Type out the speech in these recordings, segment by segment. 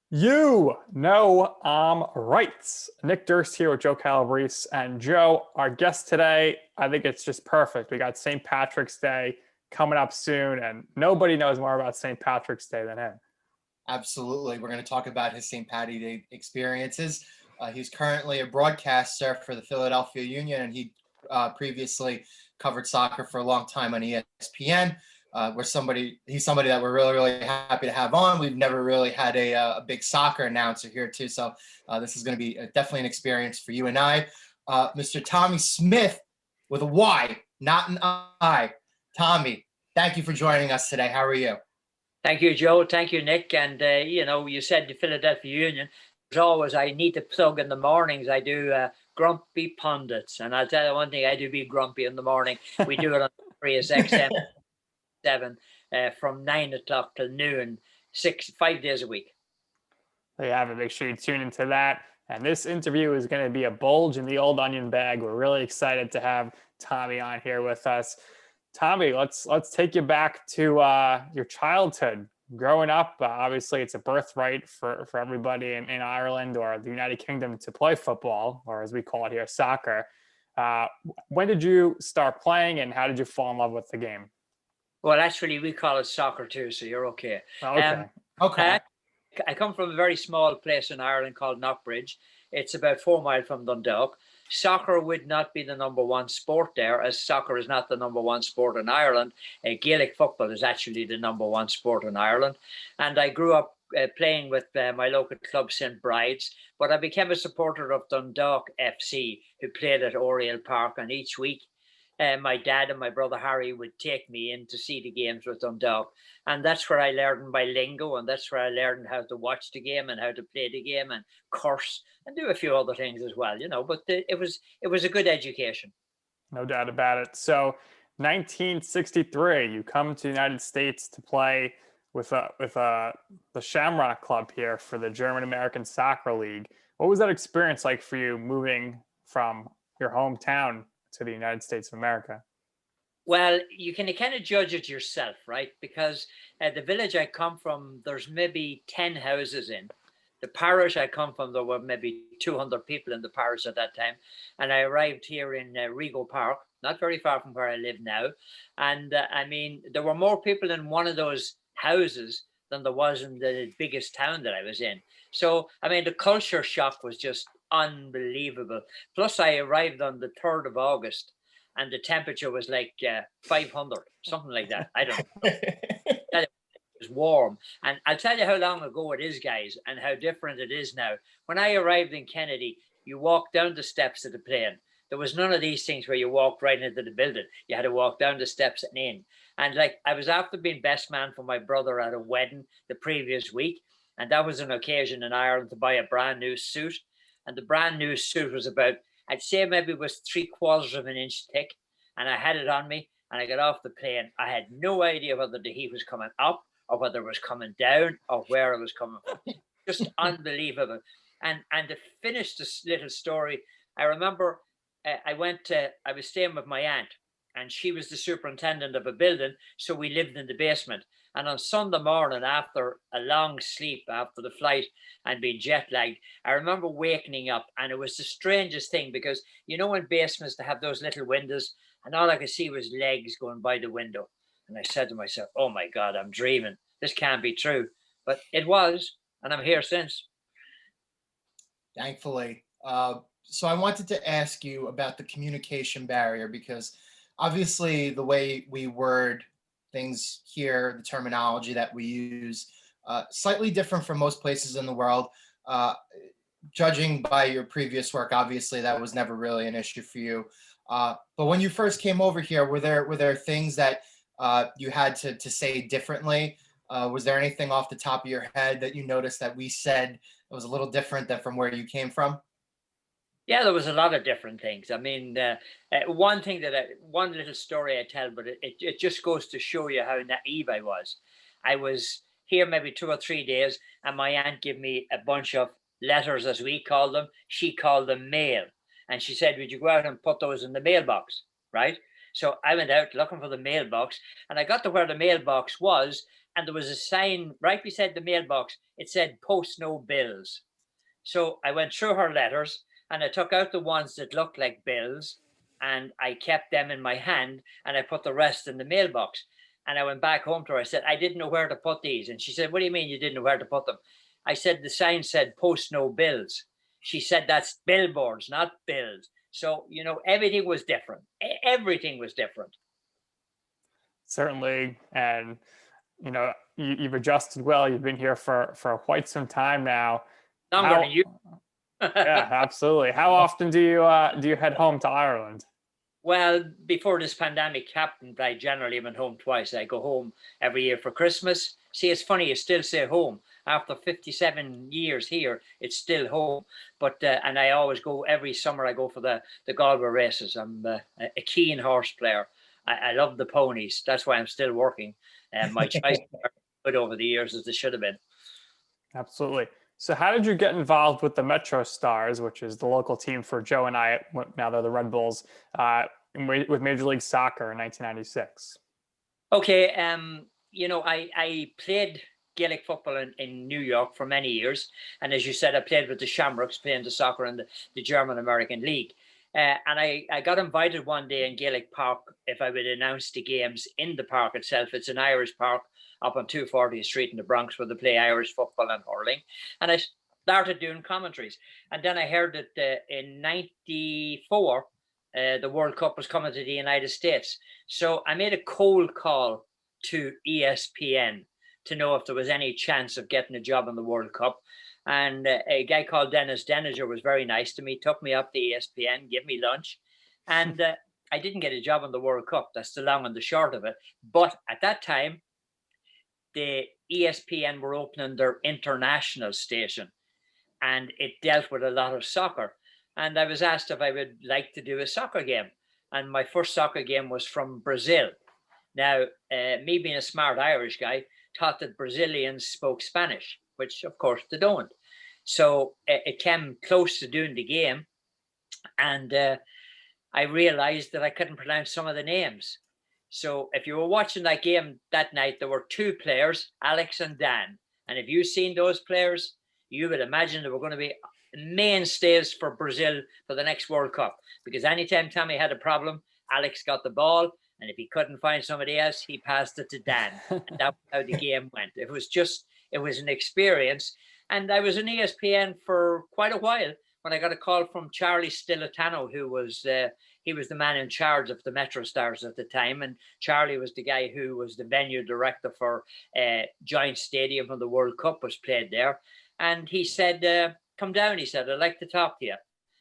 You know I'm right. Nick Durst here with Joe Calabrese. And Joe, our guest today, I think it's just perfect. We got St. Patrick's Day coming up soon, and nobody knows more about St. Patrick's Day than him. Absolutely. We're going to talk about his St. Patty Day experiences. He's currently a broadcaster for the Philadelphia Union, and he previously covered soccer for a long time on ESPN. He's somebody that we're really happy to have on. We've never really had a big soccer announcer here too, so this is going to be definitely an experience for you and I. Mr. Tommy Smyth with a Y, not an I. Tommy, thank you for joining us today. How are you? Thank you, Joe. Thank you, Nick. And, you said the Philadelphia Union. As always, I need to plug in the mornings. I do Grumpy Pundits. And I'll tell you one thing, I do be grumpy in the morning. We do it on Sirius XM 7 from 9 o'clock till noon, 5 days a week. There you have it. Make sure you tune into that. And this interview is going to be a bulge in the old onion bag. We're really excited to have Tommy on here with us. Tommy, let's take you back to your childhood. Growing up, obviously, it's a birthright for everybody in Ireland or the United Kingdom to play football, or as we call it here, soccer. When did you start playing, and how did you fall in love with the game? Well, actually, we call it soccer too, so you're okay. Okay. Okay. I come from a very small place in Ireland called Knockbridge. It's about 4 miles from Dundalk. Soccer would not be the number one sport there, as soccer is not the number one sport in Ireland. Gaelic football is actually the number one sport in Ireland. And I grew up playing with my local club, St. Bride's, but I became a supporter of Dundalk FC, who played at Oriel Park. And each week, my dad and my brother Harry would take me in to see the games with Dundalk. And that's where I learned my lingo, and that's where I learned how to watch the game and how to play the game and curse and do a few other things as well, but it was a good education. No doubt about it. So 1963, you come to the United States to play with the Shamrock Club here for the German American Soccer League. What was that experience like for you, moving from your hometown to the United States of America? Well, you can kind of judge it yourself, right? Because the village I come from, there's maybe 10 houses in. The parish I come from, there were maybe 200 people in the parish at that time. And I arrived here in Rego Park, not very far from where I live now. And there were more people in one of those houses than there was in the biggest town that I was in. So, the culture shock was just unbelievable. Plus, I arrived on the 3rd of August, and the temperature was like 500, something like that. I don't know. It was warm. And I'll tell you how long ago it is, guys, and how different it is now. When I arrived in Kennedy, you walked down the steps of the plane. There was none of these things where you walked right into the building. You had to walk down the steps and in. And I was after being best man for my brother at a wedding the previous week. And that was an occasion in Ireland to buy a brand new suit. And the brand new suit was about, I'd say maybe it was 3/4 of an inch thick. And I had it on me, and I got off the plane. I had no idea whether the heat was coming up or whether it was coming down or where it was coming from. Just unbelievable. And to finish this little story, I remember I was staying with my aunt, and she was the superintendent of a building, so we lived in the basement. And on Sunday morning, after a long sleep after the flight and being jet lagged, I remember waking up, and it was the strangest thing because in basements they have those little windows, and all I could see was legs going by the window. And I said to myself, "Oh my God, I'm dreaming. This can't be true." But it was, and I'm here since. Thankfully. So I wanted to ask you about the communication barrier, because obviously the way we word things here, the terminology that we use, slightly different from most places in the world. Judging by your previous work, obviously that was never really an issue for you. But when you first came over here, were there things that you had to say differently? Was there anything off the top of your head that you noticed that we said that was a little different than from where you came from? Yeah, there was a lot of different things. One little story I tell, but it just goes to show you how naive I was. I was here maybe 2 or 3 days, and my aunt gave me a bunch of letters, as we call them. She called them mail. And she said, "Would you go out and put those in the mailbox?" Right? So I went out looking for the mailbox, and I got to where the mailbox was, and there was a sign right beside the mailbox. It said, "Post no bills." So I went through her letters, and I took out the ones that looked like bills, and I kept them in my hand, and I put the rest in the mailbox. And I went back home to her. I said, "I didn't know where to put these." And she said, "What do you mean you didn't know where to put them?" I said, "The sign said post no bills." She said, "That's billboards, not bills." So, everything was different. Everything was different. Certainly. And, you've adjusted well. You've been here for quite some time now. Longer than you. Yeah, absolutely. How often do you head home to Ireland? Well, before this pandemic happened, I generally went home twice. I go home every year for Christmas. See, it's funny, you still say home. After 57 years here, it's still home. But and I always go every summer. I go for the Galway races. I'm a keen horse player. I love the ponies. That's why I'm still working. And my choice good over the years as they should have been. Absolutely. So how did you get involved with the MetroStars, which is the local team for Joe and I, now they're the Red Bulls, with Major League Soccer in 1996? Okay, I played Gaelic football in New York for many years. And as you said, I played with the Shamrocks, playing the soccer in the German-American League. And I got invited one day in Gaelic Park if I would announce the games in the park itself. It's an Irish park up on 240th Street in the Bronx where they play Irish football and hurling. And I started doing commentaries. And then I heard that in 94, the World Cup was coming to the United States. So I made a cold call to ESPN to know if there was any chance of getting a job in the World Cup. And a guy called Dennis Denninger was very nice to me, took me up to ESPN, gave me lunch. And I didn't get a job in the World Cup. That's the long and the short of it. But at that time, the ESPN were opening their international station, and it dealt with a lot of soccer. And I was asked if I would like to do a soccer game. And my first soccer game was from Brazil. Now, me being a smart Irish guy, thought that Brazilians spoke Spanish, which of course they don't. So it came close to doing the game. And I realized that I couldn't pronounce some of the names. So if you were watching that game that night, there were two players, Alex and Dan. And if you've seen those players, you would imagine they were going to be mainstays for Brazil for the next World Cup. Because anytime Tommy had a problem, Alex got the ball. And if he couldn't find somebody else, he passed it to Dan. And that's how the game went. It was an experience. And I was in ESPN for quite a while when I got a call from Charlie Stilitano, who was he was the man in charge of the MetroStars at the time. And Charlie was the guy who was the venue director for Giant Stadium when the World Cup was played there. And he said, come down, he said, I'd like to talk to you.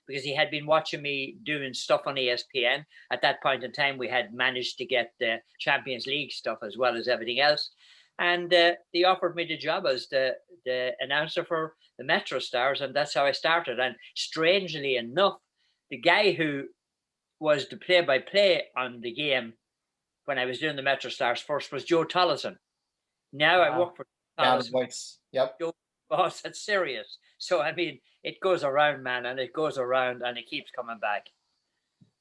Because he had been watching me doing stuff on ESPN. At that point in time, we had managed to get the Champions League stuff as well as everything else. And they offered me the job as the announcer for the MetroStars, and that's how I started. And strangely enough, the guy who was the play-by-play on the game when I was doing the MetroStars first was Joe Tollison. Now I work for Tollison. Voice. Yep. Joe, boss, that's serious. So, I mean, it goes around, man, and it goes around, and it keeps coming back.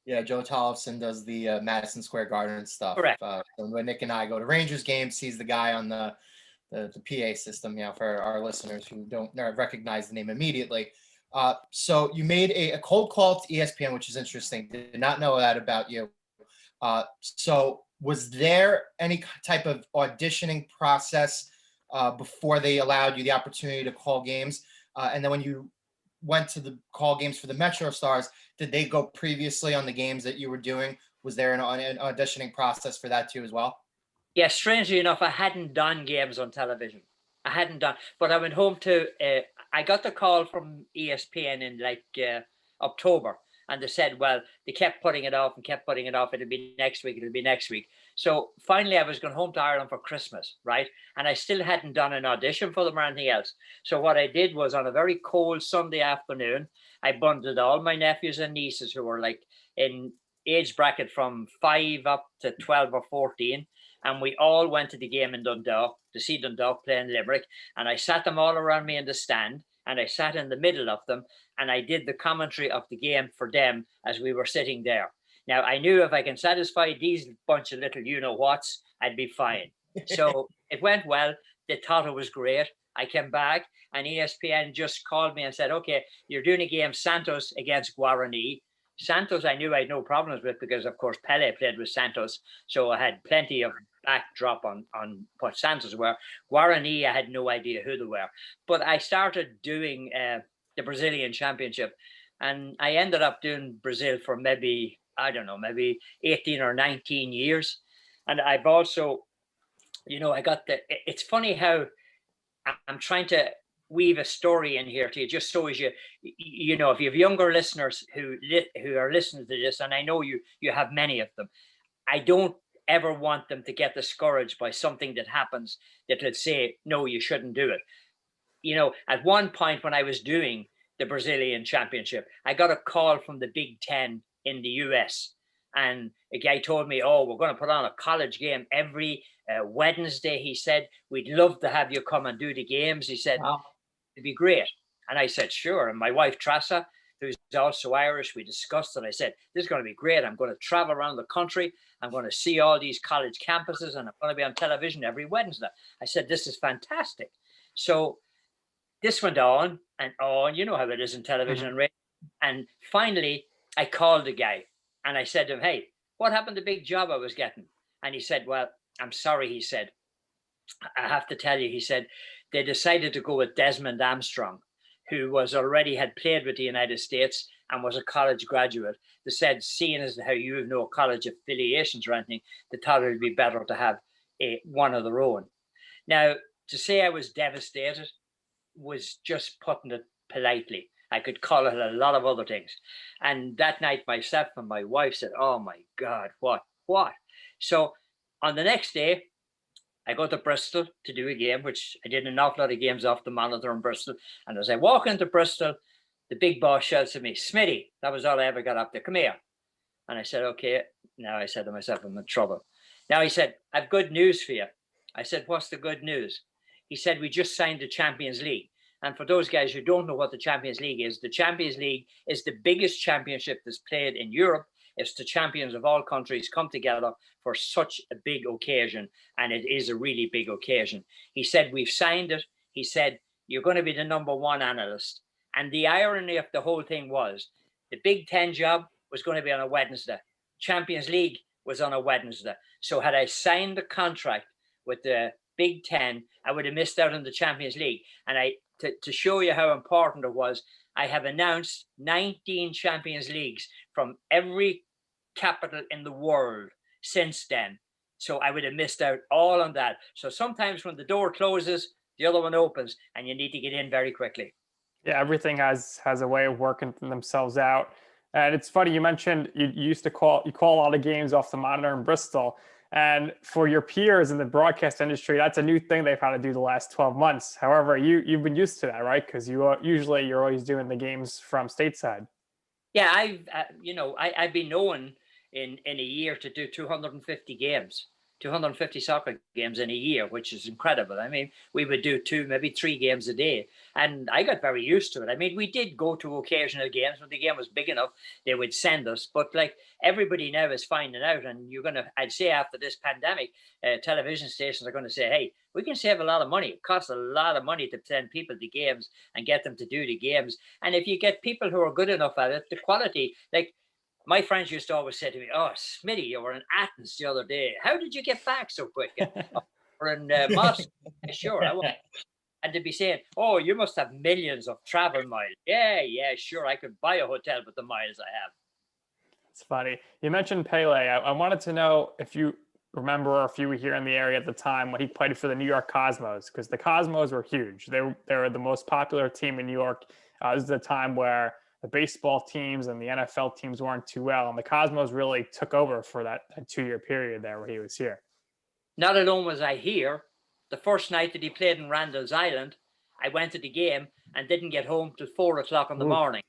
Yeah, Joe Tollison does the Madison Square Garden stuff. Correct. When Nick and I go to Rangers games, he's the guy on the PA system, for our listeners who don't recognize the name immediately. So you made a cold call to ESPN, which is interesting. Did not know that about you. So was there any type of auditioning process before they allowed you the opportunity to call games? And then when you went to the call games for the MetroStars, did they go previously on the games that you were doing? Was there an auditioning process for that too as well? Yeah, strangely enough, I hadn't done games on television. I hadn't done, but I went home to, I got the call from ESPN in October. And they said, well, they kept putting it off and kept putting it off. It'll be next week. It'll be next week. So finally, I was going home to Ireland for Christmas, right? And I still hadn't done an audition for them or anything else. So what I did was on a very cold Sunday afternoon, I bundled all my nephews and nieces who were like in age bracket from 5 up to 12 or 14. And we all went to the game in Dundalk to see Dundalk playing Limerick. And I sat them all around me in the stand. And I sat in the middle of them and I did the commentary of the game for them as we were sitting there. Now, I knew if I can satisfy these bunch of little you-know-whats, I'd be fine. So it went well. They thought it was great. I came back and ESPN just called me and said, okay, you're doing a game Santos against Guarani. Santos, I knew I had no problems with because, of course, Pele played with Santos. So I had plenty of backdrop on what Santos were. Guarani, I had no idea who they were. But I started doing the Brazilian Championship. And I ended up doing Brazil for maybe, I don't know, maybe 18 or 19 years. And I've also, I got it's funny how I'm trying to weave a story in here to you, just so as if you have younger listeners who are listening to this, and I know you have many of them, I don't ever want them to get discouraged by something that happens that would say, no, you shouldn't do it. At one point when I was doing the Brazilian Championship, I got a call from the Big Ten in the US. And a guy told me, oh, we're going to put on a college game every Wednesday. He said, we'd love to have you come and do the games. He said, wow, it'd be great. And I said, sure. And my wife, Tressa, who's also Irish, we discussed it. I said, this is going to be great. I'm going to travel around the country. I'm going to see all these college campuses, and I'm going to be on television every Wednesday. I said, this is fantastic. So this went on and on. You know how it is in television and radio. And finally, I called the guy. And I said to him, hey, what happened to the big job I was getting? And he said, well, I'm sorry, he said. I have to tell you, he said, they decided to go with Desmond Armstrong, who had played with the United States and was a college graduate. They said, seeing as how you have no college affiliations or anything, they thought it would be better to have one of their own. Now, to say I was devastated was just putting it politely. I could call it a lot of other things. And that night, myself and my wife said, oh my God, what? So on the next day, I go to Bristol to do a game, which I did an awful lot of games off the monitor in Bristol. And as I walk into Bristol, the big boss shouts at me, Smitty, that was all I ever got up there. Come here. And I said, okay. Now I said to myself, I'm in trouble. Now he said, I've good news for you. I said, what's the good news? He said, we just signed the Champions League. And for those guys who don't know what the Champions League is, the Champions League is the biggest championship that's played in Europe. It's the champions of all countries come together for such a big occasion. And it is a really big occasion. He said, we've signed it. He said, you're going to be the #1 analyst. And the irony of the whole thing was the Big Ten job was going to be on a Wednesday. Champions League was on a Wednesday. So had I signed the contract with the Big Ten, I would have missed out on the Champions League. And to show you how important it was, I have announced 19 Champions Leagues from every capital in the world since then. So I would have missed out all on that. So sometimes when the door closes, the other one opens, and you need to get in very quickly. Yeah, everything has a way of working themselves out. And it's funny, you mentioned you used to call a lot of games off the monitor in Bristol. And for your peers in the broadcast industry, that's a new thing they've had to do the last 12 months. However, you've been used to that, right? Because you're always doing the games from stateside. Yeah, I've been known in a year to do 250 games. 250 soccer games in a year, which is incredible. I mean, we would do 2, maybe 3 games a day. And I got very used to it. I mean, we did go to occasional games when the game was big enough, they would send us. But like everybody now is finding out, and I'd say after this pandemic, television stations are going to say, hey, we can save a lot of money. It costs a lot of money to send people to games and get them to do the games. And if you get people who are good enough at it, the quality, like, my friends used to always say to me, oh, Smitty, you were in Athens the other day. How did you get back so quick? Or in Moscow. Sure. And they'd be saying, oh, you must have millions of travel miles. Yeah, sure. I could buy a hotel with the miles I have. It's funny. You mentioned Pele. I wanted to know if you remember, or if you were here in the area at the time when he played for the New York Cosmos, because the Cosmos were huge. They were the most popular team in New York. This is a time where the baseball teams and the NFL teams weren't too well, and the Cosmos really took over for that 2-year period there where he was here. Not alone was I here, the first night that he played in Randall's Island, I went to the game and didn't get home till 4 o'clock in the morning.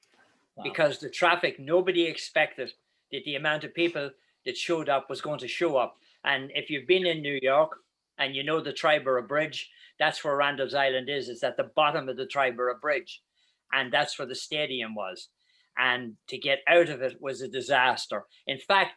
Wow. Because the traffic, nobody expected that the amount of people that showed up was going to show up. And if you've been in New York and you know the Triborough Bridge, that's where Randall's Island is. It's at the bottom of the Triborough Bridge. And that's where the stadium was. and to get out of it was a disaster. In fact,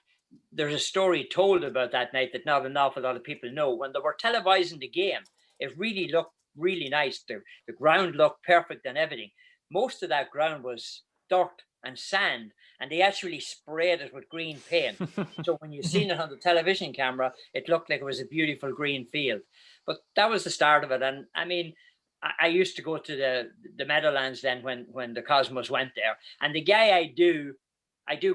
there's a story told about that night that not an awful lot of people know. When they were televising the game, it really looked really nice. The ground looked perfect and everything. Most of that ground was dirt and sand, and they actually sprayed it with green paint. So when you seen it on the television camera, it looked like it was a beautiful green field. But that was the start of it. And I mean, I used to go to the Meadowlands then when the Cosmos went there. And the guy I do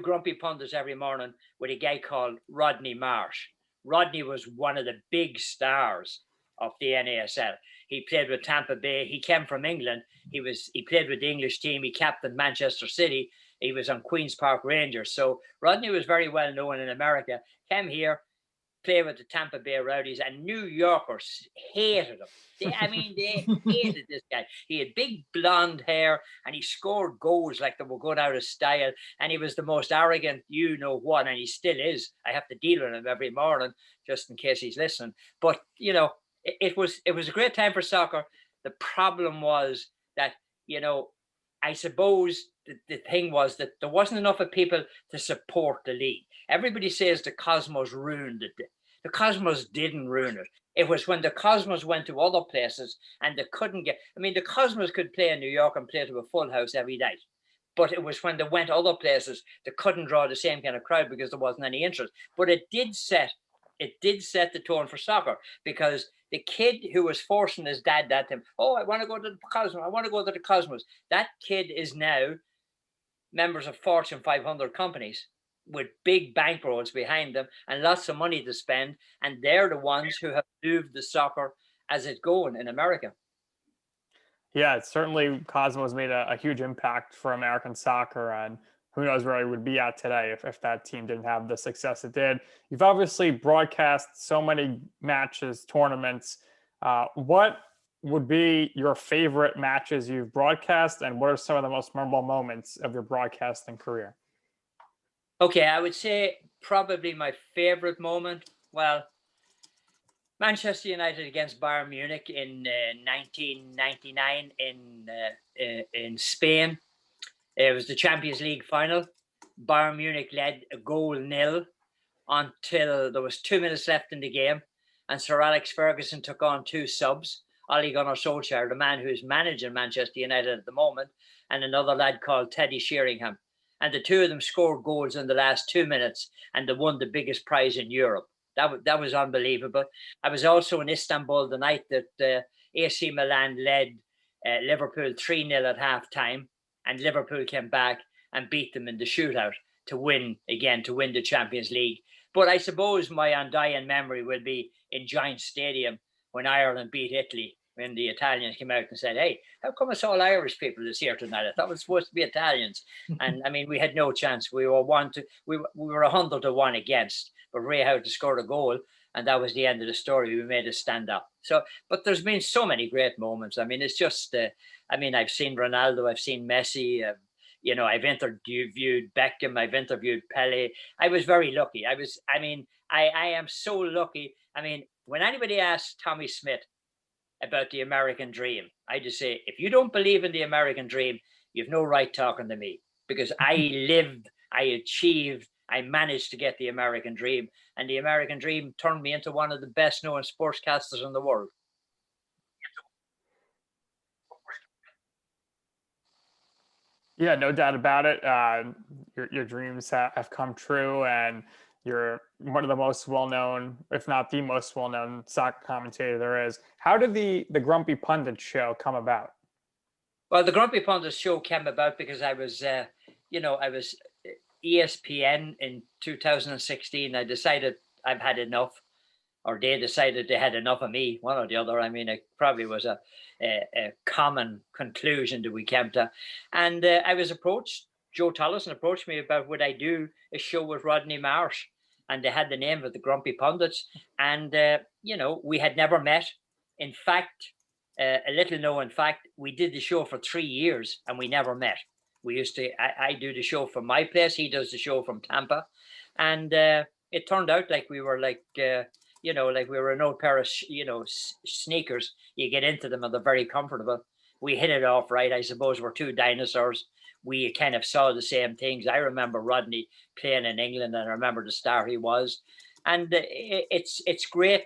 Grumpy Pundits every morning with a guy called Rodney Marsh. Rodney was one of the big stars of the NASL. He played with Tampa Bay. He came from England. He played with the English team. He captained Manchester City. He was on Queen's Park Rangers. So Rodney was very well known in America. Came here, played with the Tampa Bay Rowdies, and New Yorkers hated him. They hated this guy. He had big blonde hair, and he scored goals like they were going out of style. And he was the most arrogant, you know what, and he still is. I have to deal with him every morning just in case he's listening. But you know, it was a great time for soccer. The problem was that, you know, I suppose the thing was that there wasn't enough of people to support the league. Everybody says the Cosmos ruined it. The Cosmos didn't ruin it. It was when the Cosmos went to other places and they couldn't get. I mean, the Cosmos could play in New York and play to a full house every night. But it was when they went other places, they couldn't draw the same kind of crowd because there wasn't any interest. But it did set the tone for soccer, because the kid who was forcing his dad that time, oh, I want to go to the Cosmos. I want to go to the Cosmos. That kid is now members of Fortune 500 companies with big bankrolls behind them and lots of money to spend. And they're the ones who have moved the soccer as it's going in America. Yeah, it's certainly Cosmos made a huge impact for American soccer, and who knows where it would be at today if that team didn't have the success it did. You've obviously broadcast so many matches, tournaments. What would be your favorite matches you've broadcast, and what are some of the most memorable moments of your broadcasting career? Okay, I would say probably my favorite moment, well, Manchester United against Bayern Munich in 1999 in Spain. It was the Champions League final. Bayern Munich led a 0-0 until there was 2 minutes left in the game, and Sir Alex Ferguson took on two subs, Ole Gunnar Solskjaer, the man who's managing Manchester United at the moment, and another lad called Teddy Sheringham. And the two of them scored goals in the last 2 minutes, and they won the biggest prize in Europe. That was unbelievable. I was also in Istanbul the night that AC Milan led Liverpool 3-0 at half-time, and Liverpool came back and beat them in the shootout to win the Champions League. But I suppose my undying memory will be in Giant Stadium when Ireland beat Italy, when the Italians came out and said, hey, how come it's all Irish people that's here tonight? I thought it was supposed to be Italians. And I mean, we had no chance. We were 100 to 1 against, but Ray Houghton scored a goal, and that was the end of the story. We made it stand up. So, but there's been so many great moments. I mean, it's just, I've seen Ronaldo, I've seen Messi, I've interviewed Beckham, I've interviewed Pele. I was very lucky. I am so lucky. I mean, when anybody asks Tommy Smyth about the American dream, I just say, if you don't believe in the American dream, you've no right talking to me, because I lived, I achieved, I managed to get the American dream, and the American dream turned me into one of the best known sportscasters in the world. Yeah, no doubt about it. Your dreams have come true, and you're one of the most well-known, if not the most well-known soccer commentator there is. How did the Grumpy Pundits show come about? Well, the Grumpy Pundits show came about because I was ESPN in 2016. I decided I've had enough, or they decided they had enough of me, one or the other. I mean, it probably was a common conclusion that we came to. And I was approached, Joe Tollison approached me about would I do a show with Rodney Marsh, and they had the name of the Grumpy Pundits. And, we had never met. In fact, a little known fact, we did the show for 3 years and we never met. We used to, I do the show from my place, he does the show from Tampa. And it turned out like we were like we were an old pair of, sneakers. You get into them and they're very comfortable. We hit it off right. I suppose we're two dinosaurs. we kind of saw the same things. I remember Rodney playing in England, and I remember the star he was. And it's great.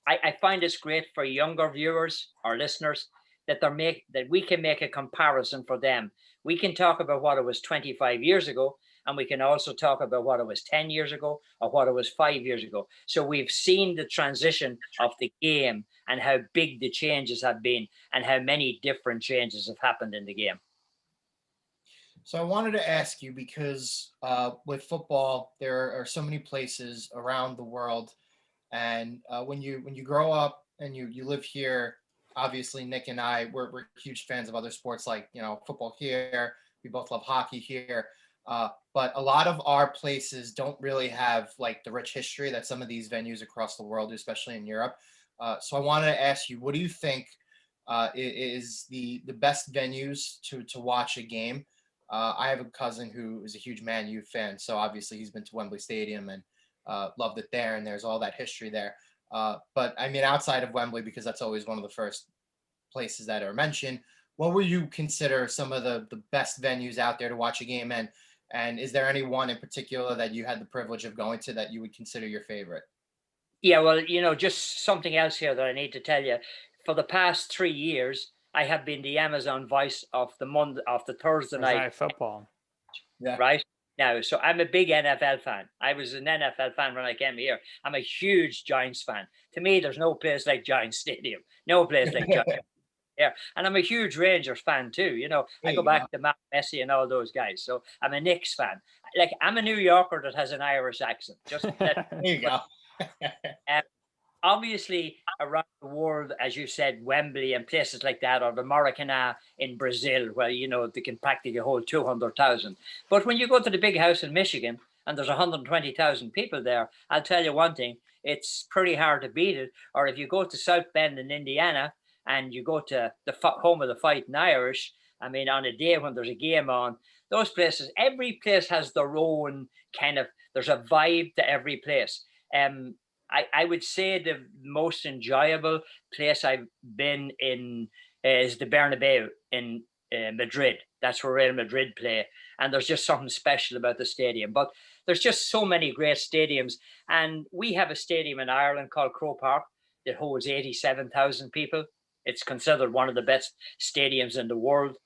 I find it's great for younger viewers or listeners that that we can make a comparison for them. We can talk about what it was 25 years ago, and we can also talk about what it was 10 years ago or what it was 5 years ago. So we've seen the transition of the game and how big the changes have been and how many different changes have happened in the game. So I wanted to ask you, because with football, there are so many places around the world, and when you grow up and you live here, obviously Nick and I we're huge fans of other sports, like football here. We both love hockey here, but a lot of our places don't really have like the rich history that some of these venues across the world do, especially in Europe. So I wanted to ask you, what do you think is the best venues to watch a game? I have a cousin who is a huge Man U fan, so obviously he's been to Wembley Stadium and loved it there, and there's all that history there. But I mean, outside of Wembley, because that's always one of the first places that are mentioned, what would you consider some of the best venues out there to watch a game in? And is there any one in particular that you had the privilege of going to that you would consider your favorite? Yeah, well, just something else here that I need to tell you. For the past 3 years, I have been the Amazon voice of the Thursday night football. Yeah. right now. So I'm a big NFL fan. I was an NFL fan when I came here. I'm a huge Giants fan. To me, there's no place like Giants Stadium. No place like Giants. Yeah, and I'm a huge Rangers fan too. I go back to Matt Messi and all those guys. So I'm a Knicks fan. Like, I'm a New Yorker that has an Irish accent. Just There you go. Obviously, around the world, as you said, Wembley and places like that, or the Maracanã in Brazil, where they can practically hold 200,000. But when you go to the big house in Michigan and there's 120,000 people there, I'll tell you one thing: it's pretty hard to beat it. Or if you go to South Bend in Indiana and you go to the home of the Fighting Irish, I mean, on a day when there's a game on, those places, every place has their own kind of, there's a vibe to every place. I would say the most enjoyable place I've been in is the Bernabeu in Madrid. That's where Real Madrid play. And there's just something special about the stadium. But there's just so many great stadiums. And we have a stadium in Ireland called Croke Park that holds 87,000 people. It's considered one of the best stadiums in the world.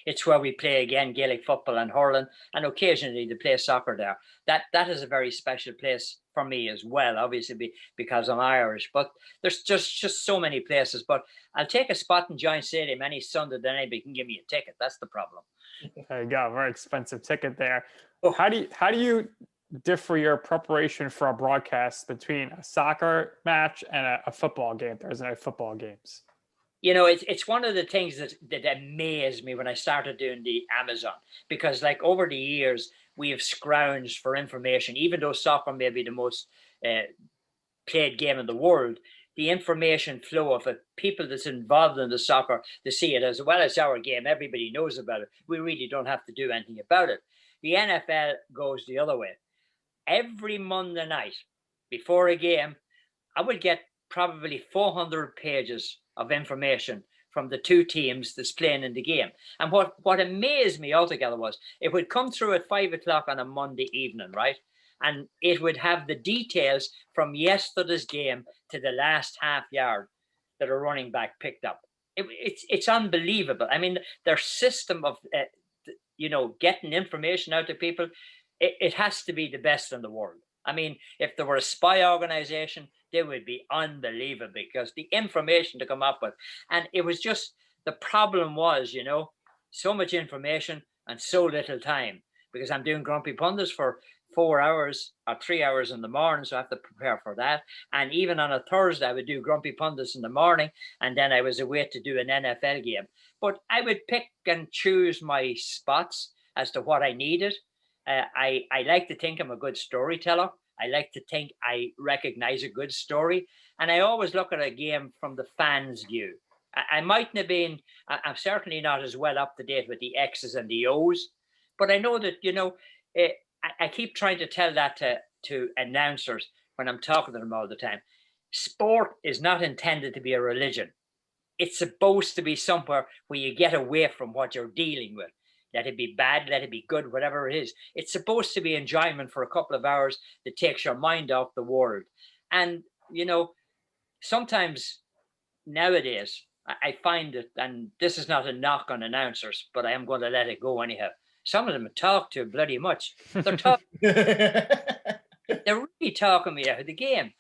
It's where we play, again, Gaelic football and hurling, and occasionally they play soccer there. That is a very special place for me as well, obviously, because I'm Irish. But there's just so many places. But I'll take a spot in Giant Stadium any Sunday that anybody can give me a ticket. That's the problem. There you go. Very expensive ticket there. Oh. How do you differ your preparation for a broadcast between a soccer match and a football game, Thursday night football games? It's one of the things that amazed me when I started doing the Amazon, because like over the years, we have scrounged for information. Even though soccer may be the most played game in the world, the information flow of it, people that's involved in the soccer, to see it as well as our game, everybody knows about it. We really don't have to do anything about it. The NFL goes the other way. Every Monday night before a game, I would get probably 400 pages of information from the two teams that's playing in the game. And what amazed me altogether was it would come through at 5 o'clock on a Monday evening, right? And it would have the details from yesterday's game to the last half yard that a running back picked up. It's unbelievable. I mean, their system of getting information out to people, it has to be the best in the world. I mean, if there were a spy organization, they would be unbelievable, because the information to come up with. And it was just, the problem was, so much information and so little time, because I'm doing Grumpy Pundits for 4 hours or 3 hours in the morning. So I have to prepare for that. And even on a Thursday, I would do Grumpy Pundits in the morning. And then I was away to do an NFL game. But I would pick and choose my spots as to what I needed. I like to think I'm a good storyteller. I like to think I recognize a good story. And I always look at a game from the fans' view. I mightn't have been, I'm certainly not as well up to date with the X's and the O's, but I know that, I keep trying to tell that to announcers when I'm talking to them all the time. Sport is not intended to be a religion. It's supposed to be somewhere where you get away from what you're dealing with. Let it be bad, let it be good, whatever it is. It's supposed to be enjoyment for a couple of hours that takes your mind off the world. And, you know, sometimes nowadays, I find it, and this is not a knock on announcers, but I am going to let it go anyhow. Some of them talk too bloody much. They're talking, they're really talking me out of the game.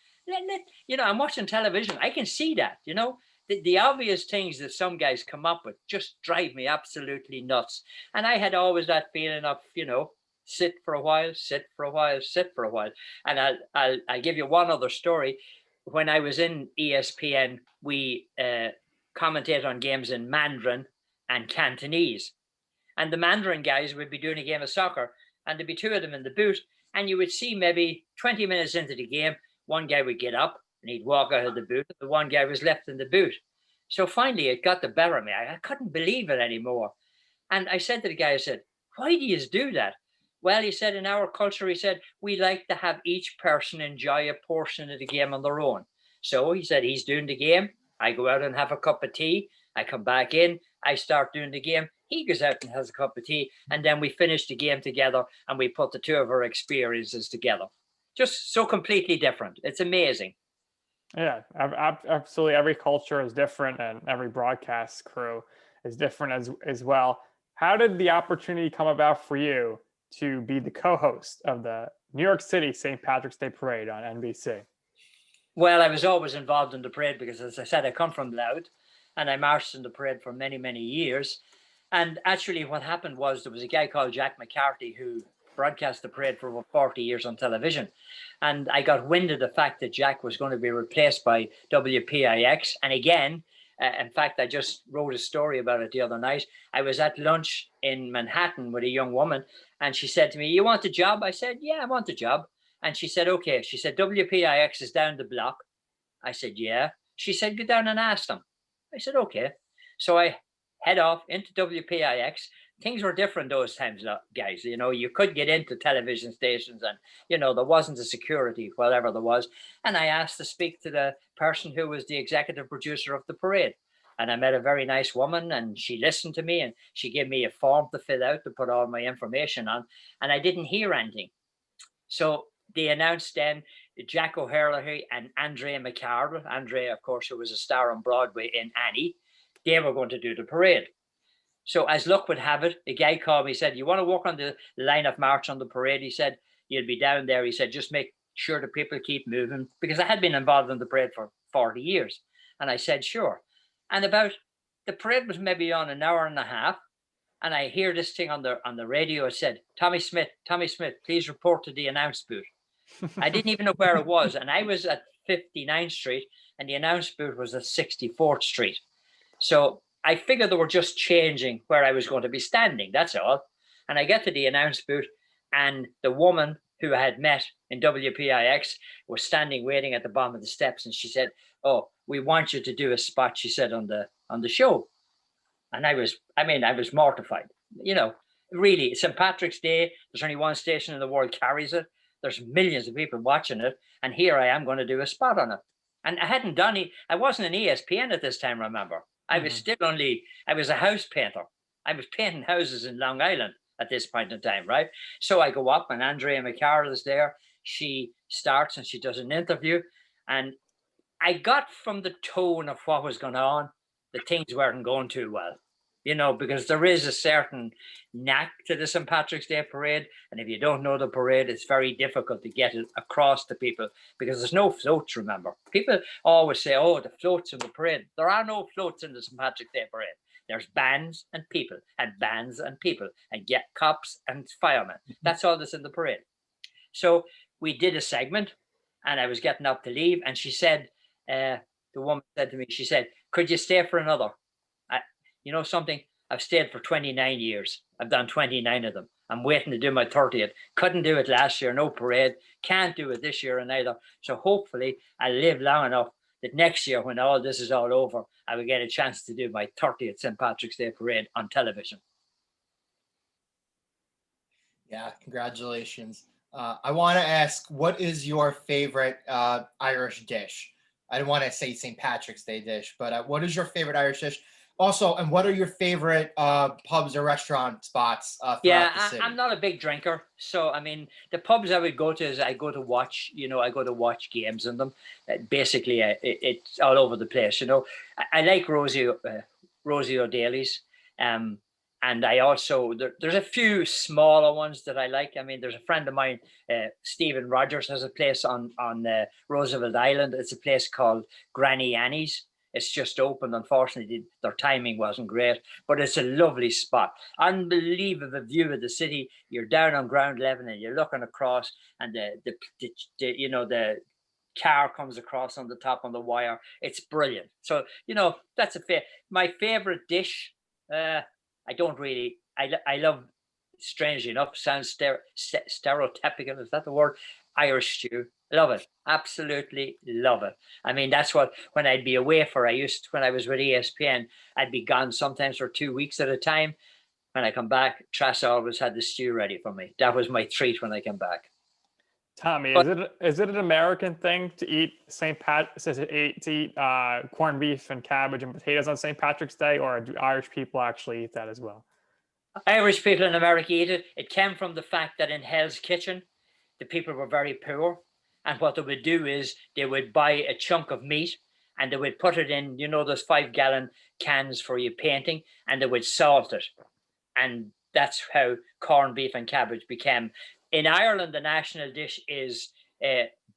You know, I'm watching television. I can see that, you know, the obvious things that some guys come up with just drive me absolutely nuts. And I had always that feeling of, you know, sit for a while, sit for a while, sit for a while. And I'll give you one other story. When I was in ESPN, we commentate on games in Mandarin and Cantonese. And the Mandarin guys would be doing a game of soccer, and there'd be two of them in the booth. And you would see maybe 20 minutes into the game, one guy would get up and he'd walk out of the booth. The one guy was left in the booth. So finally, it got the better of me. I couldn't believe it anymore. And I said to the guy, I said, why do you do that? Well, he said, in our culture, he said, we like to have each person enjoy a portion of the game on their own. So he said, he's doing the game. I go out and have a cup of tea. I come back in. I start doing the game. He goes out and has a cup of tea. And then we finish the game together and we put the two of our experiences together. Just so completely different. It's amazing. Yeah, absolutely. Every culture is different, and every broadcast crew is different as well. How did the opportunity come about for you to be the co-host of the New York City St. Patrick's Day Parade on NBC? Well, I was always involved in the parade because, as I said, I come from Louth and I marched in the parade for many, many years. And actually what happened was there was a guy called Jack McCarthy who broadcast the parade for over 40 years on television. And I got wind of the fact that Jack was going to be replaced by WPIX. And again, in fact, I just wrote a story about it the other night. I was at lunch in Manhattan with a young woman, and she said to me, you want a job? I said, yeah, I want a job. And she said, okay. She said, WPIX is down the block. I said, yeah. She said, go down and ask them. I said, okay. So I head off into WPIX. Things were different those times, guys. You know, you could get into television stations and, you know, there wasn't a security, whatever there was. And I asked to speak to the person who was the executive producer of the parade. And I met a very nice woman, and she listened to me and she gave me a form to fill out to put all my information on. And I didn't hear anything. So they announced then Jack O'Herlihy and Andrea McCardle. Andrea, of course, who was a star on Broadway in Annie. They were going to do the parade. So as luck would have it, a guy called me, he said, you want to walk on the line of march on the parade? He said, you'll be down there. He said, just make sure the people keep moving, because I had been involved in the parade for 40 years. And I said, sure. And the parade was maybe on an hour and a half. And I hear this thing on the radio. It said, Tommy Smyth, please report to the announce booth. I didn't even know where it was. And I was at 59th Street and the announce booth was at 64th Street. So I figured they were just changing where I was going to be standing. That's all. And I get to the announce booth, and the woman who I had met in WPIX was standing waiting at the bottom of the steps. And she said, oh, we want you to do a spot, she said, on the show. And I was mortified. You know, really, St. Patrick's Day, there's only one station in the world carries it. There's millions of people watching it. And here I am going to do a spot on it. And I wasn't an ESPN at this time, remember. I was a house painter. I was painting houses in Long Island at this point in time, right? So I go up and Andrea McCardle is there. She starts and she does an interview. And I got from the tone of what was going on that things weren't going too well, you know, because there is a certain knack to the St. Patrick's Day parade. And if you don't know the parade, it's very difficult to get it across to people because there's no floats, remember. People always say, oh, the floats in the parade. There are no floats in the St. Patrick's Day parade. There's bands and people and bands and people and get cops and firemen. That's all that's in the parade. So we did a segment and I was getting up to leave. And she said, the woman said to me, she said, could you stay for another? You know something? I've stayed for 29 years. I've done 29 of them. I'm waiting to do my 30th. Couldn't do it last year, no parade. Can't do it this year either. So hopefully I live long enough that next year, when all this is all over, I will get a chance to do my 30th St. Patrick's Day parade on television. Yeah, congratulations. I want to ask, what is your favorite Irish dish? I don't want to say St. Patrick's Day dish, but what is your favorite Irish dish? Also, and what are your favorite pubs or restaurant spots Yeah, throughout the city? I'm not a big drinker, so I mean, the pubs I would go to is I go to watch, I go to watch games in them. Basically, it's all over the place. I like Rosie O'Daly's, um, and I also there's a few smaller ones that I like. I mean, there's a friend of mine, Stephen Rogers, has a place on Roosevelt Island. It's a place called Granny Annie's. It's just opened. Unfortunately, their timing wasn't great, but it's a lovely spot. Unbelievable view of the city. You're down on ground level and you're looking across, and the car comes across on the top on the wire. It's brilliant. So that's my favorite dish. I don't really. I love. Strangely enough, sounds stereotypical. Is that the word? Irish stew. Love it. Absolutely love it. I mean, that's what when I'd be away when I was with ESPN, I'd be gone sometimes for 2 weeks at a time. When I come back, Trass always had the stew ready for me. That was my treat when I came back. Tommy, But is it an American thing to eat corned beef and cabbage and potatoes on St. Patrick's Day, or do Irish people actually eat that as well? Irish people in America eat it. It came from the fact that in Hell's Kitchen, the people were very poor. And what they would do is they would buy a chunk of meat and they would put it in, those 5-gallon cans for your painting, and they would salt it. And that's how corned beef and cabbage became. In Ireland, the national dish is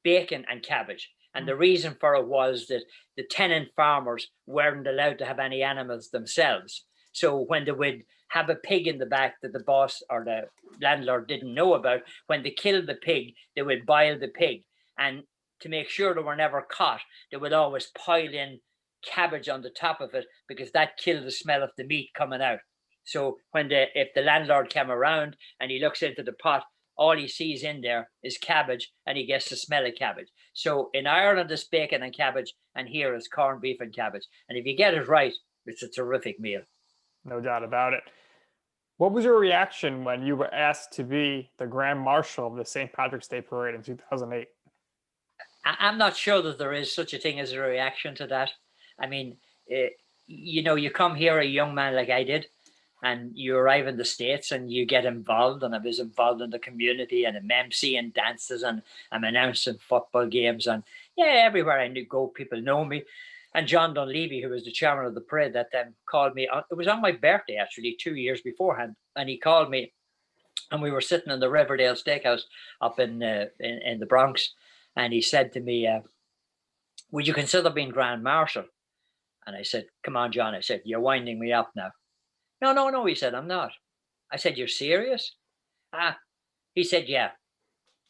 bacon and cabbage. And the reason for it was that the tenant farmers weren't allowed to have any animals themselves. So when they would have a pig in the back that the boss or the landlord didn't know about, when they killed the pig, they would boil the pig. And to make sure they were never caught, they would always pile in cabbage on the top of it, because that killed the smell of the meat coming out. So if the landlord came around and he looks into the pot, all he sees in there is cabbage, and he gets the smell of cabbage. So in Ireland, it's bacon and cabbage, and here it's corned beef and cabbage. And if you get it right, it's a terrific meal. No doubt about it. What was your reaction when you were asked to be the Grand Marshal of the St. Patrick's Day Parade in 2008? I'm not sure that there is such a thing as a reaction to that. I mean, you come here a young man like I did, and you arrive in the States and you get involved, and I was involved in the community, and I'm emceeing dances, and I'm announcing football games, and everywhere I go, people know me. And John Dunleavy, who was the chairman of the parade that time, called me. It was on my birthday, actually, 2 years beforehand, and he called me, and we were sitting in the Riverdale Steakhouse up in the Bronx, and he said to me, "Would you consider being Grand Marshal?" And I said, "Come on, John." I said, "You're winding me up now." "No, no, no." He said, "I'm not." I said, "You're serious?" He said, "Yeah."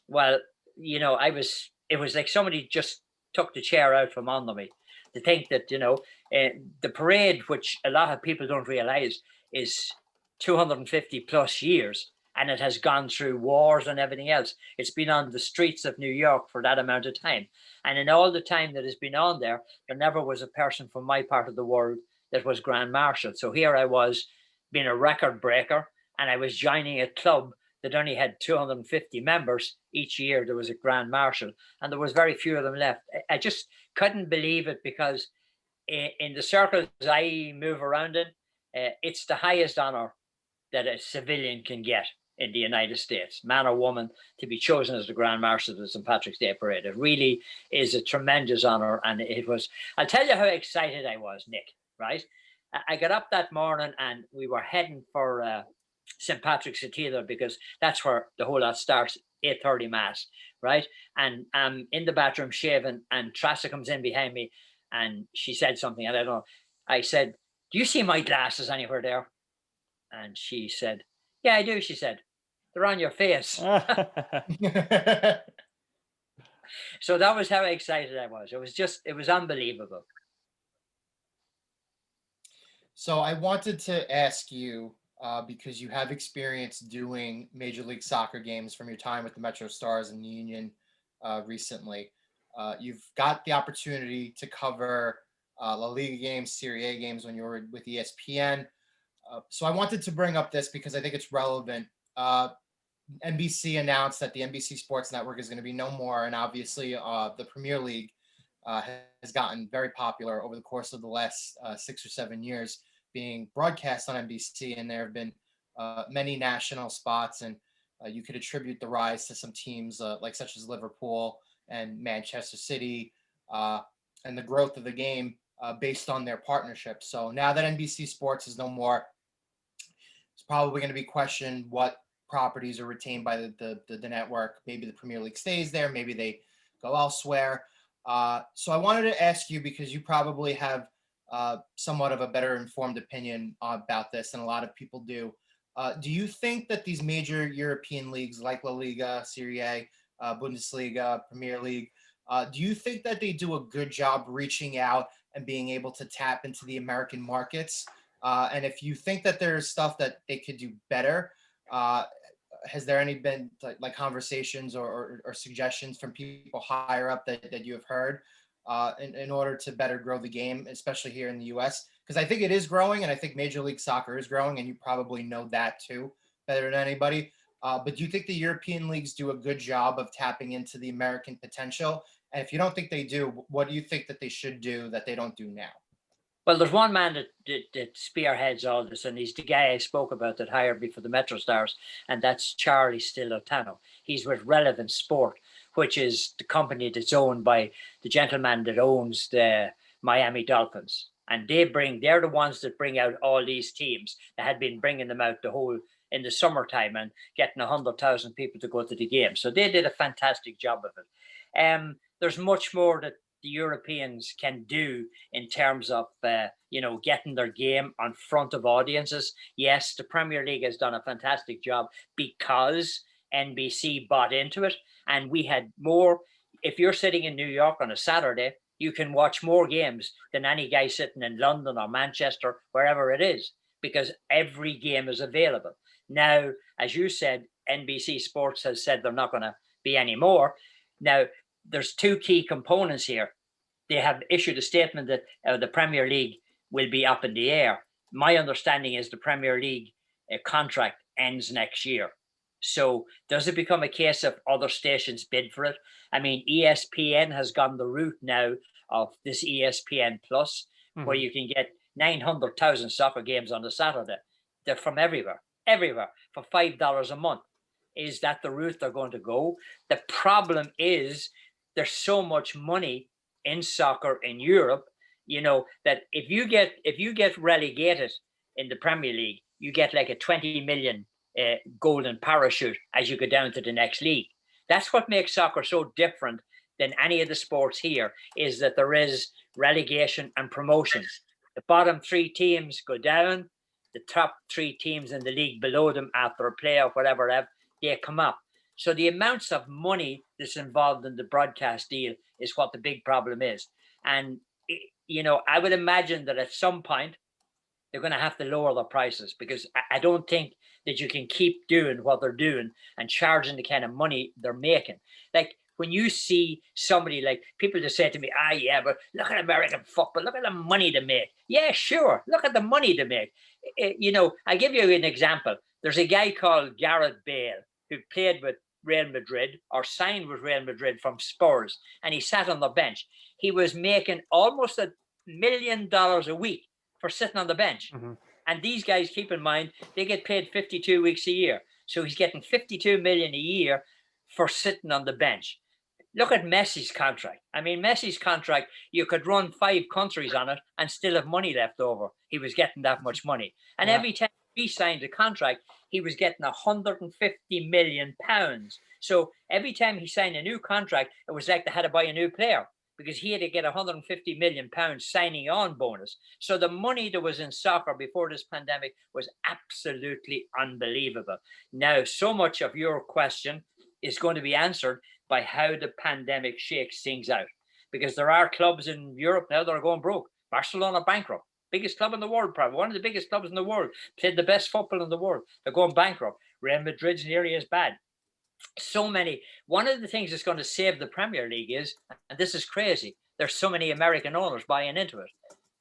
Well, it was like somebody just took the chair out from under me, to think that, the parade, which a lot of people don't realize, is 250 plus years, and it has gone through wars and everything else. It's been on the streets of New York for that amount of time. And in all the time that it's been on there never was a person from my part of the world that was Grand Marshal. So here I was, being a record breaker, and I was joining a club that only had 250 members. Each year there was a Grand Marshal, and there was very few of them left. I just couldn't believe it, because in the circles I move around in, it's the highest honor that a civilian can get in the United States, man or woman, to be chosen as the Grand Marshal of the St. Patrick's Day Parade. It really is a tremendous honor. And I'll tell you how excited I was, Nick, right? I got up that morning and we were heading for St. Patrick's Cathedral, because that's where the whole lot starts, 8:30 Mass, right? And I'm in the bathroom shaving, and Trassa comes in behind me, and she said something, I don't know. I said, "Do you see my glasses anywhere there?" And she said, "Yeah, I do." She said, "They're on your face." So that was how excited I was. It was unbelievable. So I wanted to ask you, because you have experience doing Major League Soccer games from your time with the MetroStars and Union recently. You've got the opportunity to cover La Liga games, Serie A games when you were with ESPN. So I wanted to bring up this because I think it's relevant. NBC announced that the NBC Sports Network is going to be no more, and obviously the Premier League has gotten very popular over the course of the last 6 or 7 years. being broadcast on NBC, and there have been many national spots, and you could attribute the rise to some teams like such as Liverpool and Manchester City, and the growth of the game based on their partnership. So now that NBC Sports is no more, it's probably going to be questioned what properties are retained by the network. Maybe the Premier League stays there, maybe they go elsewhere. So I wanted to ask you, because you probably have somewhat of a better informed opinion about this than a lot of people do. Do you think that these major European leagues like La Liga, Serie A, Bundesliga, Premier League, do you think that they do a good job reaching out and being able to tap into the American markets? And if you think that there's stuff that they could do better, has there any been like conversations or suggestions from people higher up that you have heard in order to better grow the game, especially here in the US? Because I think it is growing, and I think Major League Soccer is growing, and you probably know that too better than anybody. But do you think the European leagues do a good job of tapping into the American potential? And if you don't think they do, what do you think that they should do that they don't do now? Well, there's one man that spearheads all this, and he's the guy I spoke about that hired me for the MetroStars, and that's Charlie Stilotano. He's with Relevant Sport, which is the company that's owned by the gentleman that owns the Miami Dolphins. And they're the ones that bring out all these teams that had been bringing them out in the summertime and getting 100,000 people to go to the game. So they did a fantastic job of it. There's much more that the Europeans can do in terms of, getting their game on front of audiences. Yes, the Premier League has done a fantastic job because NBC bought into it. And we had more. If you're sitting in New York on a Saturday, you can watch more games than any guy sitting in London or Manchester, wherever it is, because every game is available. Now, as you said, NBC Sports has said they're not going to be any more. Now, there's two key components here. They have issued a statement that the Premier League will be up in the air. My understanding is the Premier League contract ends next year. So does it become a case of other stations bid for it? I mean, ESPN has gone the route now of this ESPN Plus, where you can get 900,000 soccer games on a Saturday. They're from everywhere for $5 a month. Is that the route they're going to go? The problem is there's so much money in soccer in Europe, that if you get relegated in the Premier League, you get like a 20 million golden parachute as you go down to the next league. That's what makes soccer so different than any of the sports here, is that there is relegation and promotion. The bottom three teams go down, the top three teams in the league below them after a playoff, whatever, they come up. So the amounts of money that's involved in the broadcast deal is what the big problem is. And, I would imagine that at some point they're going to have to lower the prices, because I don't think that you can keep doing what they're doing and charging the kind of money they're making. Like when you see somebody, like people just say to me, yeah, but look at American football, look at the money they make. Yeah, sure. Look at the money they make. I give you an example. There's a guy called Gareth Bale who played with Real Madrid or signed with Real Madrid from Spurs, and he sat on the bench. He was making almost $1 million a week for sitting on the bench. And these guys, keep in mind, they get paid 52 weeks a year. So he's getting 52 million a year for sitting on the bench. Look at Messi's contract. I mean, Messi's contract, you could run 5 countries on it and still have money left over. He was getting that much money. And every time he signed a contract, he was getting 150 million pounds. So every time he signed a new contract, it was like they had to buy a new player, because he had to get 150 million pounds signing on bonus. So the money that was in soccer before this pandemic was absolutely unbelievable. Now, so much of your question is going to be answered by how the pandemic shakes things out, because there are clubs in Europe now that are going broke. Barcelona bankrupt. Biggest club in the world, probably one of the biggest clubs in the world, played the best football in the world. They're going bankrupt. Real Madrid's nearly as bad. So many. One of the things that's going to save the Premier League is, and this is crazy, there's so many American owners buying into it.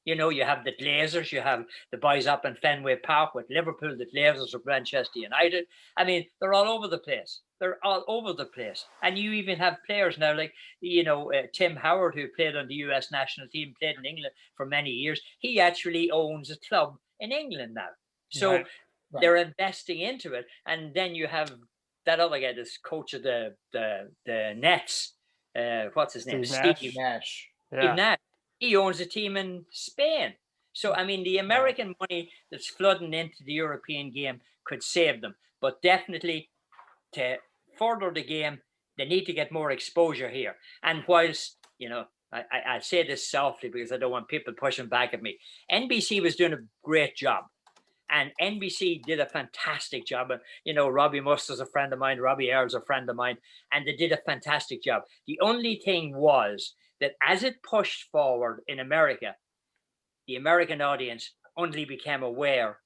You have the Glazers, you have the boys up in Fenway Park with Liverpool, the Glazers of Manchester United. I mean, they're all over the place. They're all over the place. And you even have players now like, Tim Howard, who played on the US national team, played in England for many years. He actually owns a club in England now. So Right. they're investing into it. And then you have that other guy, this coach of the Nets. What's his name? Steve Nash. Steve Nash. Steve Yeah. Nash. He owns a team in Spain. So, I mean, the American money that's flooding into the European game could save them. But definitely, to further the game, they need to get more exposure here. And whilst, you know, I say this softly because I don't want people pushing back at me, NBC was doing a great job. And NBC did a fantastic job. And, you know, Robbie Muster's a friend of mine, Robbie Ayer's a friend of mine, and they did a fantastic job. The only thing was that as it pushed forward in America, the American audience only became aware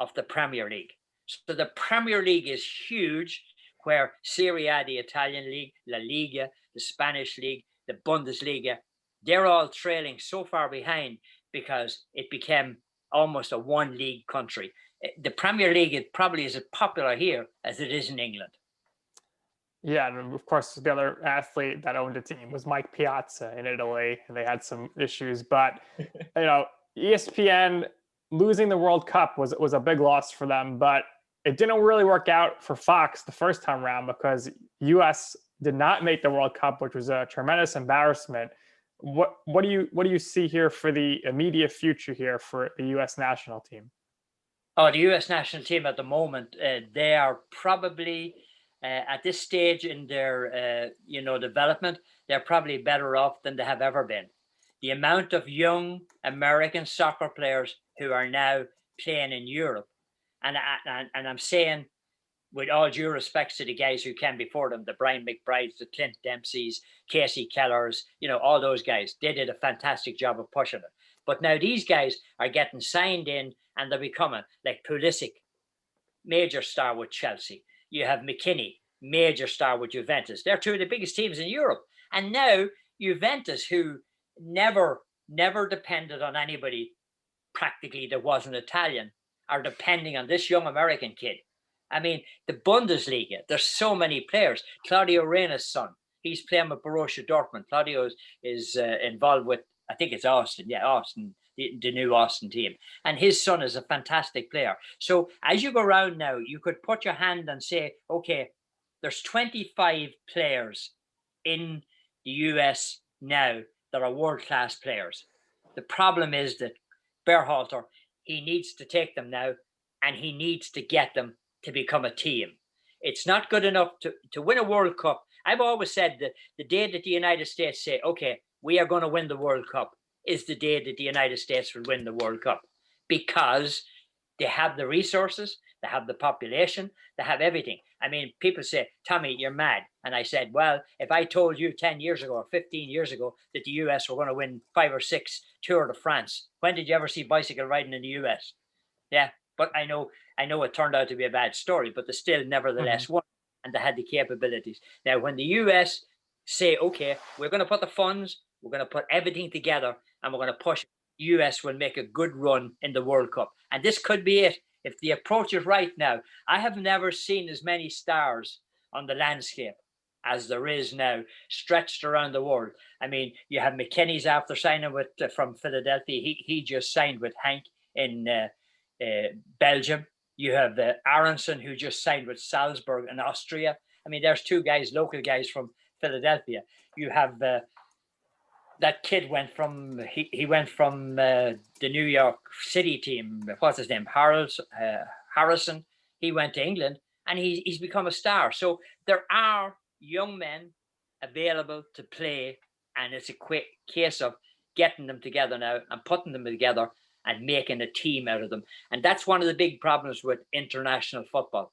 of the Premier League. So the Premier League is huge, where Serie A, the Italian league, La Liga, the Spanish league, the Bundesliga, they're all trailing so far behind because it became almost a one league country. The Premier League is probably as popular here as it is in England. Yeah, and of course, the other athlete that owned a team was Mike Piazza in Italy, and they had some issues. But you know, ESPN losing the World Cup was a big loss for them. But it didn't really work out for Fox the first time around because U.S. did not make the World Cup, which was a tremendous embarrassment. What do you see here for the immediate future here for the U.S. national team? Oh, the U.S. national team at the moment, they are probably at this stage in their development, they're probably better off than they have ever been. The amount of young American soccer players who are now playing in Europe, and I'm saying, with all due respect to the guys who came before them, the Brian McBrides, the Clint Dempseys, Casey Kellers, you know, all those guys, they did a fantastic job of pushing it. But now these guys are getting signed in and they're becoming like Pulisic, major star with Chelsea. You have McKinney, major star with Juventus. They're two of the biggest teams in Europe. And now Juventus, who never depended on anybody practically that wasn't Italian, are depending on this young American kid. I mean, the Bundesliga, there's so many players. Claudio Reyna's son, he's playing with Borussia Dortmund. Claudio is involved with, I think it's Austin. Yeah, Austin, the new Austin team. And his son is a fantastic player. So as you go around now, you could put your hand and say, okay, there's 25 players in the US now that are world-class players. The problem is that Berhalter, he needs to take them now and he needs to get them to become a team. It's not good enough to win a World Cup. I've always said that the day that the United States say, okay, we are going to win the World Cup is the day that the United States will win the World Cup, because they have the resources, they have the population, they have everything. I mean, people say, Tommy, you're mad. And I said, well, if I told you 10 years ago or 15 years ago that the US were going to win 5 or 6 Tour de France, when did you ever see bicycle riding in the US? Yeah, but I know it turned out to be a bad story, but they still nevertheless won, and they had the capabilities. Now, when the US say, okay, we're going to put the funds, we're going to put everything together, and we're going to push, the US will make a good run in the World Cup. And this could be it. If the approach is right now, I have never seen as many stars on the landscape as there is now, stretched around the world. I mean, you have McKinney's after signing with from Philadelphia. He just signed with Hank in Belgium. You have Aronson, who just signed with Salzburg in Austria. I mean, there's two guys, local guys from Philadelphia. You have that kid went from the New York City team. What's his name? Harrison. He went to England and he's become a star. So there are young men available to play, and it's a quick case of getting them together now and putting them together and making a team out of them. And that's one of the big problems with international football.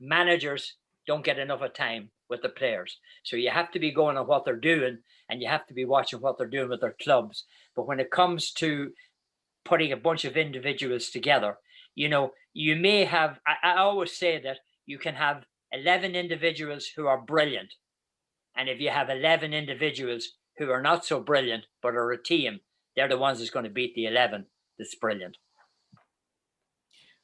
Managers don't get enough of time with the players. So you have to be going on what they're doing, and you have to be watching what they're doing with their clubs. But when it comes to putting a bunch of individuals together, you know, you may have, I always say that you can have 11 individuals who are brilliant. And if you have 11 individuals who are not so brilliant, but are a team, they're the ones that's going to beat the 11 that's brilliant.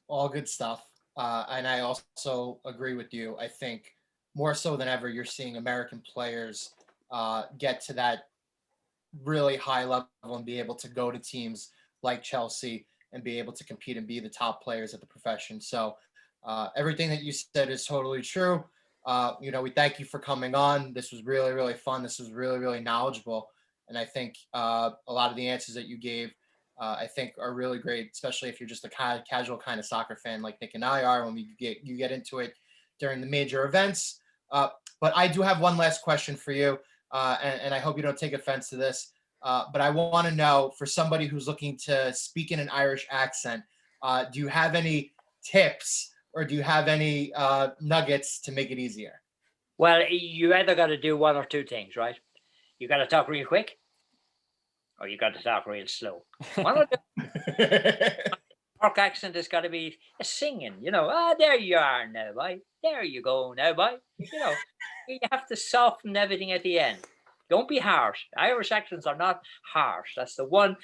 All good stuff. And I also agree with you. I think more so than ever, you're seeing American players get to that really high level and be able to go to teams like Chelsea and be able to compete and be the top players of the profession. So everything that you said is totally true. We thank you for coming on. This was really, really fun. This was really, really knowledgeable. And I think a lot of the answers that you gave, I think are really great, especially if you're just a casual kind of soccer fan like Nick and I are when you get into it during the major events. But I do have one last question for you, and I hope you don't take offense to this. But I want to know, for somebody who's looking to speak in an Irish accent, do you have any tips or do you have any nuggets to make it easier? Well, you either got to do one or two things, right? You got to talk real quick, or you got to talk real slow. One of the Cork accent has got to be a singing, there you are now, boy. There you go now, boy. You have to soften everything at the end. Don't be harsh. Irish accents are not harsh. That's the one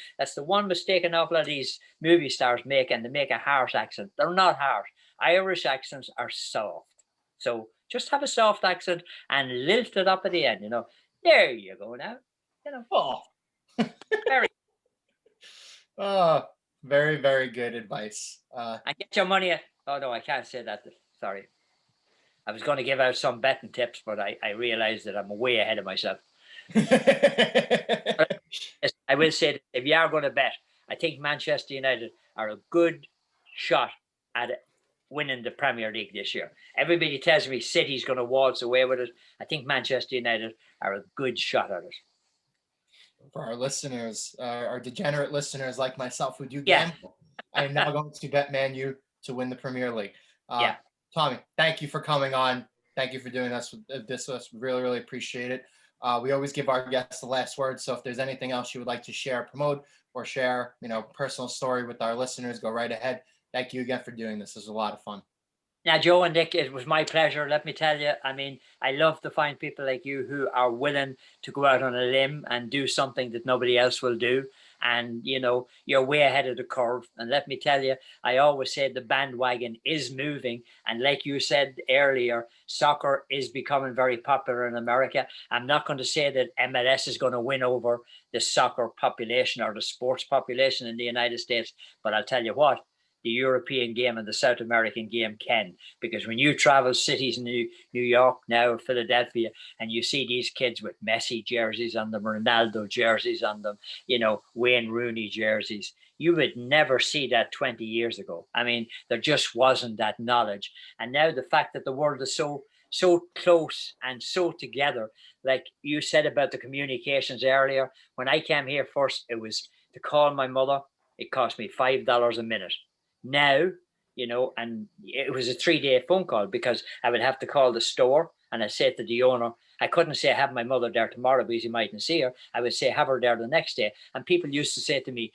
mistake an awful lot of these movie stars make, and they make a harsh accent. They're not harsh. Irish accents are soft. So just have a soft accent and lift it up at the end, There you go now. Oh. Very. Oh, very, very good advice. And get your money. Oh no, I can't say that. Sorry. I was going to give out some betting tips, but I realized that I'm way ahead of myself. I will say that if you are going to bet, I think Manchester United are a good shot at winning the Premier League this year. Everybody tells me City's going to waltz away with it. I think Manchester United are a good shot at it. For our listeners, our degenerate listeners like myself who do gamble, I am now going to bet Man U to win the Premier League. Tommy, thank you for coming on. Thank you for doing this with us. Really, really appreciate it. We always give our guests the last word. So if there's anything else you would like to share, promote, or share, personal story with our listeners, go right ahead. Thank you again for doing this. This was a lot of fun. Now, Joe and Nick, it was my pleasure. Let me tell you, I love to find people like you who are willing to go out on a limb and do something that nobody else will do. And, you're way ahead of the curve. And let me tell you, I always say the bandwagon is moving. And like you said earlier, soccer is becoming very popular in America. I'm not going to say that MLS is going to win over the soccer population or the sports population in the United States. But I'll tell you what, the European game and the South American game can, because when you travel cities in New York now, Philadelphia, and you see these kids with Messi jerseys on them, Ronaldo jerseys on them, Wayne Rooney jerseys, you would never see that 20 years ago. There just wasn't that knowledge. And now the fact that the world is so close and so together, like you said about the communications earlier, when I came here first, it was to call my mother. It cost me $5 a minute. Now, and it was a 3-day phone call, because I would have to call the store and I say to the owner, I couldn't say have my mother there tomorrow because you mightn't see her. I would say have her there the next day. And people used to say to me,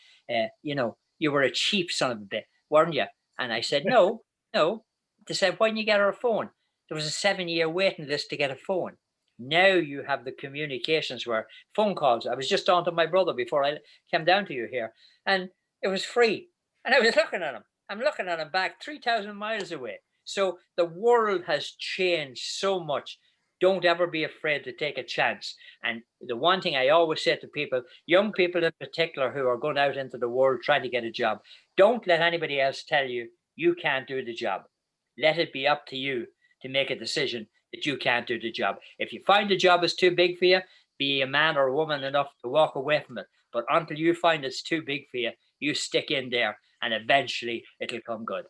you were a cheap son of a bitch, weren't you? And I said, no. They said, why didn't you get her a phone? There was a 7-year waiting list to get a phone. Now you have the communications where phone calls. I was just on to my brother before I came down to you here, and it was free. And I was looking at him. I'm looking at him back 3,000 miles away. So the world has changed so much. Don't ever be afraid to take a chance. And the one thing I always say to people, young people in particular who are going out into the world trying to get a job, don't let anybody else tell you you can't do the job. Let it be up to you to make a decision that you can't do the job. If you find the job is too big for you, be a man or a woman enough to walk away from it. But until you find it's too big for you, you stick in there, and eventually it'll come good.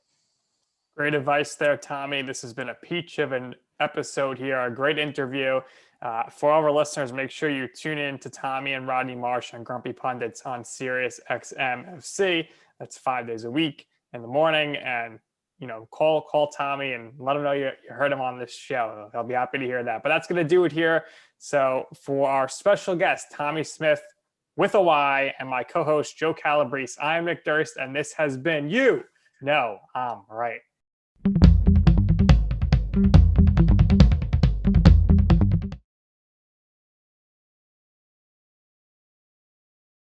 Great advice there, Tommy. This has been a peach of an episode here, a great interview. For all of our listeners, make sure you tune in to Tommy and Rodney Marsh on Grumpy Pundits on Sirius XM FC. That's 5 days a week in the morning. And, call Tommy and let him know you heard him on this show. He'll be happy to hear that. But that's going to do it here. So for our special guest, Tommy Smyth, with a Y, and my co-host, Joe Calabrese, I'm Nick Durst, and this has been You Know I'm Right.